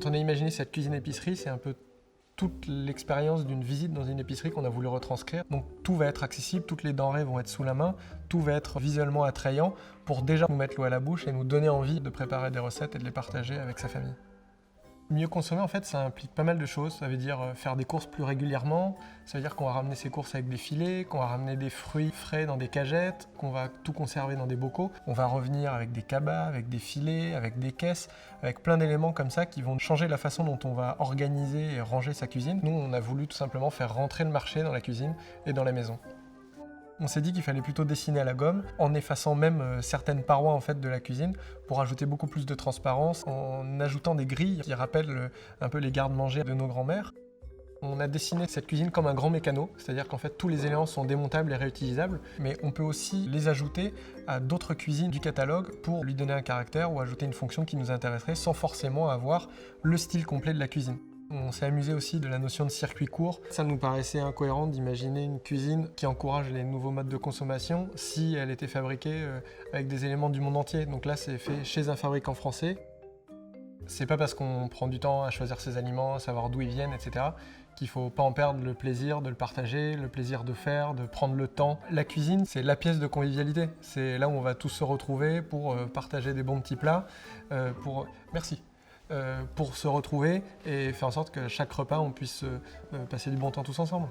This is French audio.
Quand on a imaginé cette cuisine-épicerie, c'est un peu toute l'expérience d'une visite dans une épicerie qu'on a voulu retranscrire. Donc tout va être accessible, toutes les denrées vont être sous la main, tout va être visuellement attrayant pour déjà nous mettre l'eau à la bouche et nous donner envie de préparer des recettes et de les partager avec sa famille. Mieux consommer, en fait, ça implique pas mal de choses. Ça veut dire faire des courses plus régulièrement, ça veut dire qu'on va ramener ses courses avec des filets, qu'on va ramener des fruits frais dans des cagettes, qu'on va tout conserver dans des bocaux. On va revenir avec des cabas, avec des filets, avec des caisses, avec plein d'éléments comme ça qui vont changer la façon dont on va organiser et ranger sa cuisine. Nous, on a voulu tout simplement faire rentrer le marché dans la cuisine et dans la maison. On s'est dit qu'il fallait plutôt dessiner à la gomme, en effaçant même certaines parois en fait, de la cuisine, pour ajouter beaucoup plus de transparence, en ajoutant des grilles qui rappellent un peu les garde-manger de nos grands-mères. On a dessiné cette cuisine comme un grand mécano, c'est-à-dire qu'en fait tous les éléments sont démontables et réutilisables, mais on peut aussi les ajouter à d'autres cuisines du catalogue pour lui donner un caractère ou ajouter une fonction qui nous intéresserait sans forcément avoir le style complet de la cuisine. On s'est amusé aussi de la notion de circuit court. Ça nous paraissait incohérent d'imaginer une cuisine qui encourage les nouveaux modes de consommation si elle était fabriquée avec des éléments du monde entier. Donc là, c'est fait chez un fabricant français. C'est pas parce qu'on prend du temps à choisir ses aliments, à savoir d'où ils viennent, etc., qu'il faut pas en perdre le plaisir de le partager, le plaisir de faire, de prendre le temps. La cuisine, c'est la pièce de convivialité. C'est là où on va tous se retrouver pour partager des bons petits plats, Merci. Pour se retrouver et faire en sorte qu'à chaque repas, on puisse passer du bon temps tous ensemble.